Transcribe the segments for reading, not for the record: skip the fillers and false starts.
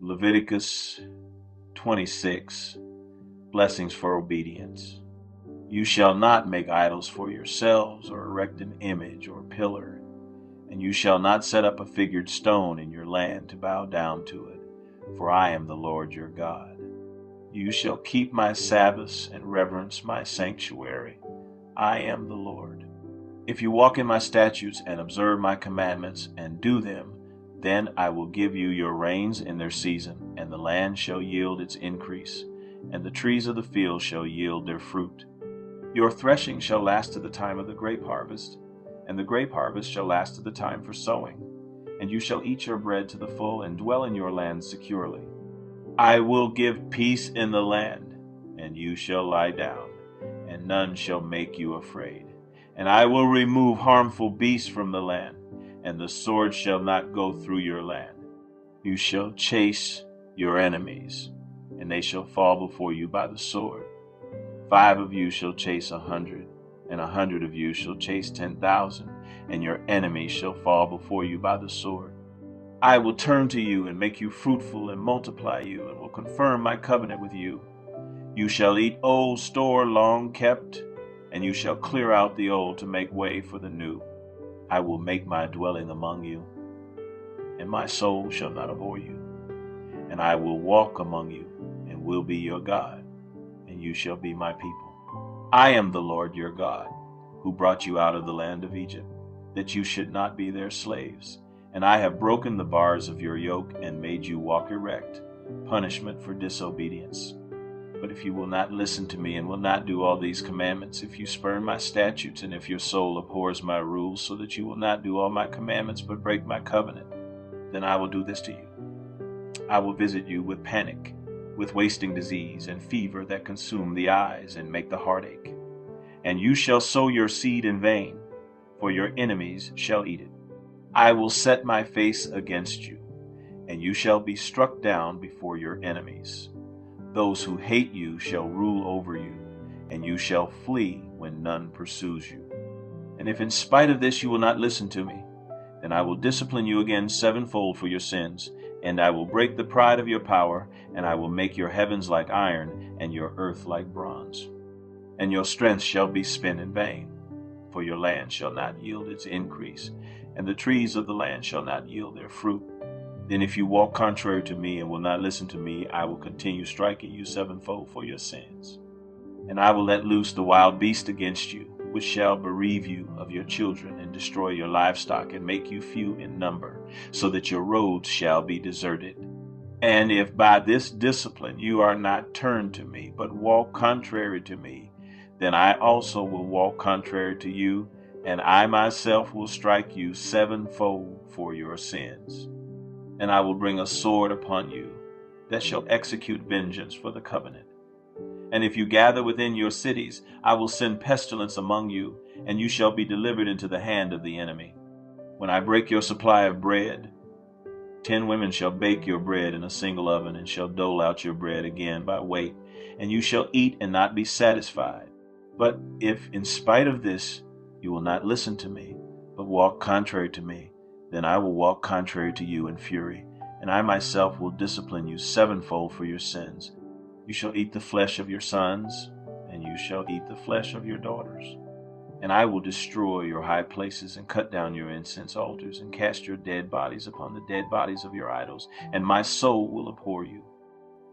Leviticus 26, blessings for obedience. You shall not make idols for yourselves or erect an image or pillar, and you shall not set up a figured stone in your land to bow down to it, for I am the Lord your God. You shall keep my Sabbaths and reverence my sanctuary. I am the Lord. If you walk in my statutes and observe my commandments and do them, then I will give you your rains in their season, and the land shall yield its increase, and the trees of the field shall yield their fruit. Your threshing shall last to the time of the grape harvest, and the grape harvest shall last to the time for sowing, and you shall eat your bread to the full and dwell in your land securely. I will give peace in the land, and you shall lie down, and none shall make you afraid. And I will remove harmful beasts from the land, and the sword shall not go through your land. You shall chase your enemies, and they shall fall before you by the sword. 5 of you shall chase 100, and 100 of you shall chase 10,000, and your enemies shall fall before you by the sword. I will turn to you and make you fruitful and multiply you, and will confirm my covenant with you. You shall eat old store long kept, and you shall clear out the old to make way for the new. I will make my dwelling among you, and my soul shall not abhor you. And I will walk among you, and will be your God, and you shall be my people. I am the Lord your God, who brought you out of the land of Egypt, that you should not be their slaves. And I have broken the bars of your yoke and made you walk erect, punishment for disobedience. But if you will not listen to me and will not do all these commandments, if you spurn my statutes, and if your soul abhors my rules, so that you will not do all my commandments but break my covenant, then I will do this to you. I will visit you with panic, with wasting disease and fever that consume the eyes and make the heart ache. And you shall sow your seed in vain, for your enemies shall eat it. I will set my face against you, and you shall be struck down before your enemies. Those who hate you shall rule over you, and you shall flee when none pursues you. And if in spite of this you will not listen to me, then I will discipline you again sevenfold for your sins, and I will break the pride of your power, and I will make your heavens like iron, and your earth like bronze. And your strength shall be spent in vain, for your land shall not yield its increase, and the trees of the land shall not yield their fruit. Then if you walk contrary to me and will not listen to me, I will continue striking you sevenfold for your sins. And I will let loose the wild beast against you, which shall bereave you of your children and destroy your livestock and make you few in number, so that your roads shall be deserted. And if by this discipline you are not turned to me, but walk contrary to me, then I also will walk contrary to you, and I myself will strike you sevenfold for your sins. And I will bring a sword upon you that shall execute vengeance for the covenant. And if you gather within your cities, I will send pestilence among you, and you shall be delivered into the hand of the enemy. When I break your supply of bread, 10 women shall bake your bread in a single oven, and shall dole out your bread again by weight, and you shall eat and not be satisfied. But if in spite of this you will not listen to me, but walk contrary to me, then I will walk contrary to you in fury, and I myself will discipline you sevenfold for your sins. You shall eat the flesh of your sons, and you shall eat the flesh of your daughters. And I will destroy your high places, and cut down your incense altars, and cast your dead bodies upon the dead bodies of your idols, and my soul will abhor you.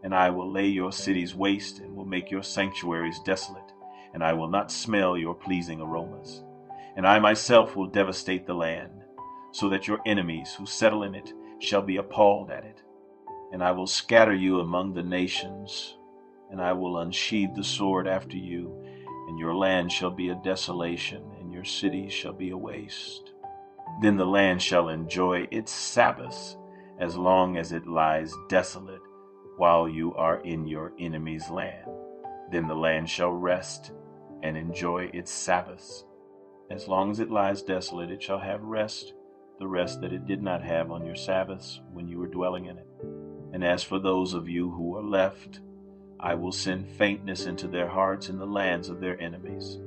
And I will lay your cities waste, and will make your sanctuaries desolate, and I will not smell your pleasing aromas. And I myself will devastate the land, so that your enemies who settle in it shall be appalled at it. And I will scatter you among the nations, and I will unsheathe the sword after you, and your land shall be a desolation, and your cities shall be a waste. Then the land shall enjoy its Sabbaths as long as it lies desolate, while you are in your enemy's land. Then the land shall rest and enjoy its Sabbaths. As long as it lies desolate, it shall have rest, the rest that it did not have on your Sabbaths when you were dwelling in it. And as for those of you who are left, I will send faintness into their hearts in the lands of their enemies.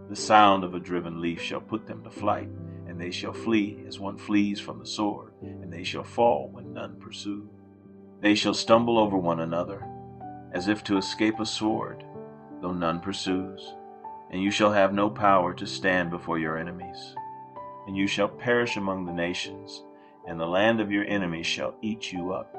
The sound of a driven leaf shall put them to flight, and they shall flee as one flees from the sword, and they shall fall when none pursue. They shall stumble over one another, as if to escape a sword, though none pursues. And you shall have no power to stand before your enemies. And you shall perish among the nations, and the land of your enemies shall eat you up.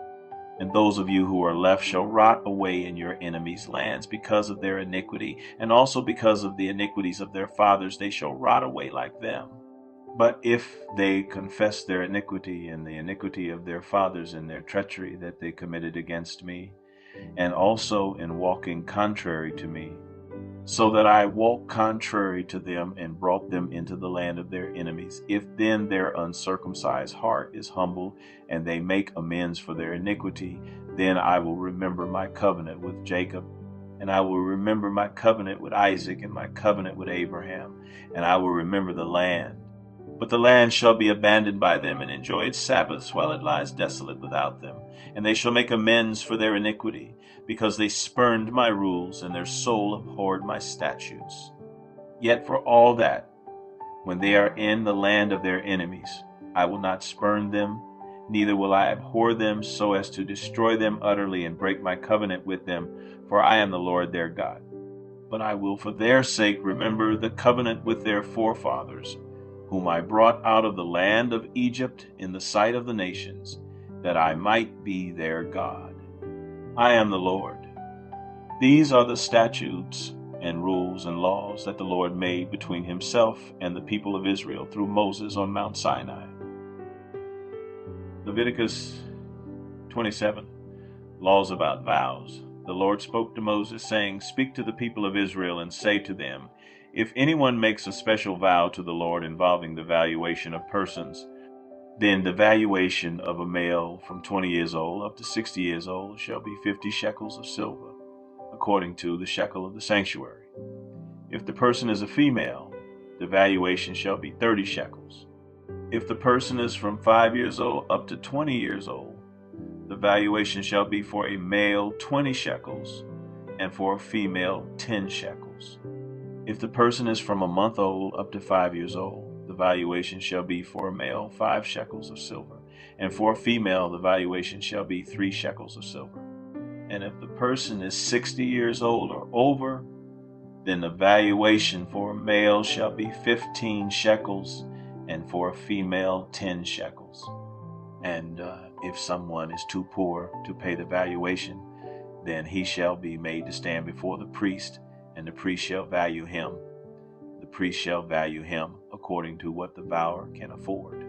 And those of you who are left shall rot away in your enemies' lands because of their iniquity, and also because of the iniquities of their fathers they shall rot away like them. But if they confess their iniquity and the iniquity of their fathers and their treachery that they committed against me, and also in walking contrary to me, so that I walked contrary to them and brought them into the land of their enemies. If then their uncircumcised heart is humble and they make amends for their iniquity, then I will remember my covenant with Jacob, and I will remember my covenant with Isaac and my covenant with Abraham, and I will remember the land. But the land shall be abandoned by them and enjoy its Sabbaths while it lies desolate without them. And they shall make amends for their iniquity, because they spurned my rules and their soul abhorred my statutes. Yet for all that, when they are in the land of their enemies, I will not spurn them, neither will I abhor them so as to destroy them utterly and break my covenant with them, for I am the Lord their God. But I will for their sake remember the covenant with their forefathers, whom I brought out of the land of Egypt in the sight of the nations, that I might be their God. I am the Lord. These are the statutes and rules and laws that the Lord made between himself and the people of Israel through Moses on Mount Sinai. Leviticus 27, laws about vows. The Lord spoke to Moses, saying, "Speak to the people of Israel and say to them, if anyone makes a special vow to the Lord involving the valuation of persons, then the valuation of a male from 20 years old up to 60 years old shall be 50 shekels of silver, according to the shekel of the sanctuary. If the person is a female, the valuation shall be 30 shekels. If the person is from 5 years old up to 20 years old, the valuation shall be for a male 20 shekels, and for a female 10 shekels. If the person is from a month old up to 5 years old, the valuation shall be for a male 5 shekels of silver, and for a female the valuation shall be 3 shekels of silver. And if the person is 60 years old or over, then the valuation for a male shall be 15 shekels, and for a female 10 shekels. And if someone is too poor to pay the valuation, then he shall be made to stand before the priest, and the priest shall value him. The priest shall value him according to what the vower can afford.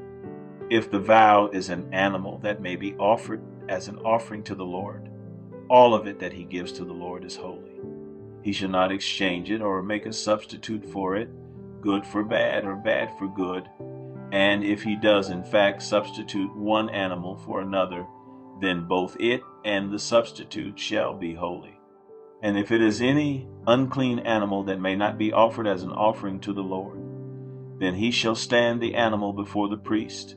If the vow is an animal that may be offered as an offering to the Lord, all of it that he gives to the Lord is holy. He shall not exchange it or make a substitute for it, good for bad or bad for good. And if he does in fact substitute one animal for another, then both it and the substitute shall be holy. And if it is any unclean animal that may not be offered as an offering to the Lord, then he shall stand the animal before the priest,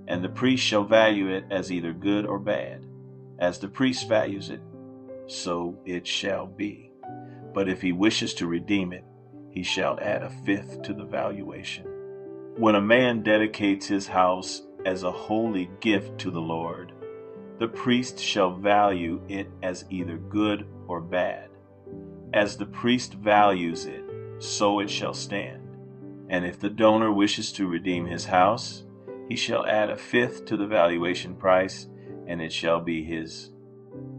and the priest shall value it as either good or bad. As the priest values it, so it shall be. But if he wishes to redeem it, he shall add a fifth to the valuation. When a man dedicates his house as a holy gift to the Lord, the priest shall value it as either good or bad. As the priest values it, so it shall stand. And if the donor wishes to redeem his house, he shall add a fifth to the valuation price, and it shall be his.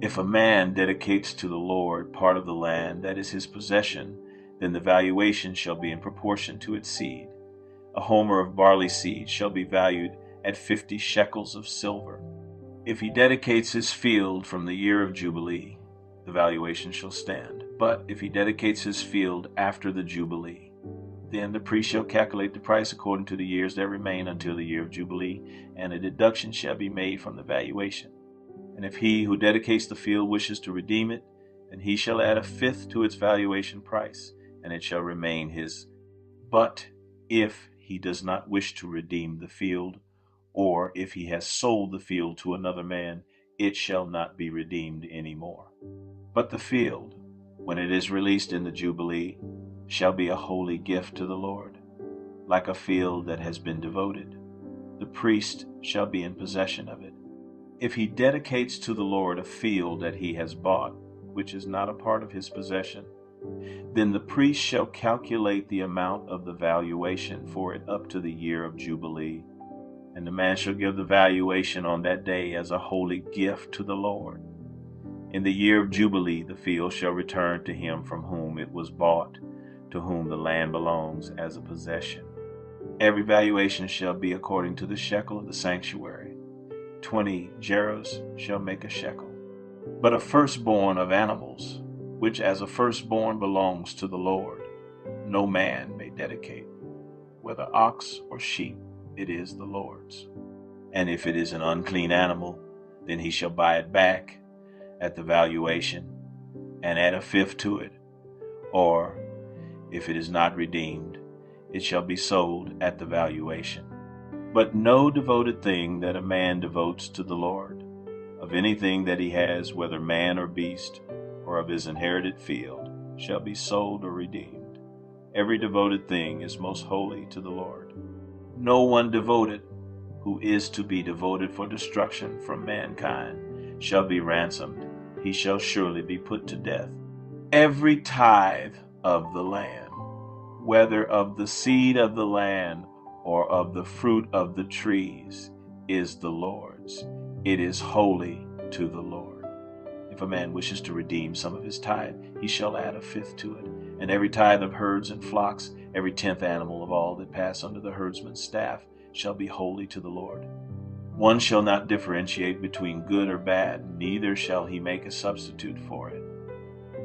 If a man dedicates to the Lord part of the land that is his possession, then the valuation shall be in proportion to its seed. A homer of barley seed shall be valued at 50 shekels of silver. If he dedicates his field from the year of Jubilee, the valuation shall stand. But if he dedicates his field after the Jubilee, then the priest shall calculate the price according to the years that remain until the year of Jubilee, and a deduction shall be made from the valuation. And if he who dedicates the field wishes to redeem it, then he shall add a fifth to its valuation price, and it shall remain his. But if he does not wish to redeem the field, or if he has sold the field to another man, it shall not be redeemed any more. But the field, when it is released in the Jubilee, shall be a holy gift to the Lord, like a field that has been devoted. The priest shall be in possession of it. If he dedicates to the Lord a field that he has bought, which is not a part of his possession, then the priest shall calculate the amount of the valuation for it up to the year of Jubilee. And the man shall give the valuation on that day as a holy gift to the Lord. In the year of Jubilee, the field shall return to him from whom it was bought, to whom the land belongs as a possession. Every valuation shall be according to the shekel of the sanctuary. 20 gerahs shall make a shekel. But a firstborn of animals, which as a firstborn belongs to the Lord, no man may dedicate. Whether ox or sheep, it is the Lord's. And if it is an unclean animal, then he shall buy it back at the valuation and add a fifth to it. Or, if it is not redeemed, it shall be sold at the valuation. But no devoted thing that a man devotes to the Lord, of anything that he has, whether man or beast, or of his inherited field, shall be sold or redeemed. Every devoted thing is most holy to the Lord. No one devoted, who is to be devoted for destruction from mankind, shall be ransomed. He shall surely be put to death. Every tithe of the land, whether of the seed of the land or of the fruit of the trees, is the Lord's. It is holy to the Lord. If a man wishes to redeem some of his tithe, he shall add a fifth to it. And every tithe of herds and flocks, every 10th animal of all that pass under the herdsman's staff, shall be holy to the Lord. One shall not differentiate between good or bad, neither shall he make a substitute for it.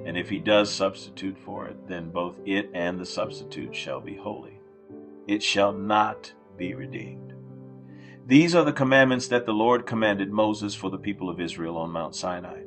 And if he does substitute for it, then both it and the substitute shall be holy. It shall not be redeemed. These are the commandments that the Lord commanded Moses for the people of Israel on Mount Sinai.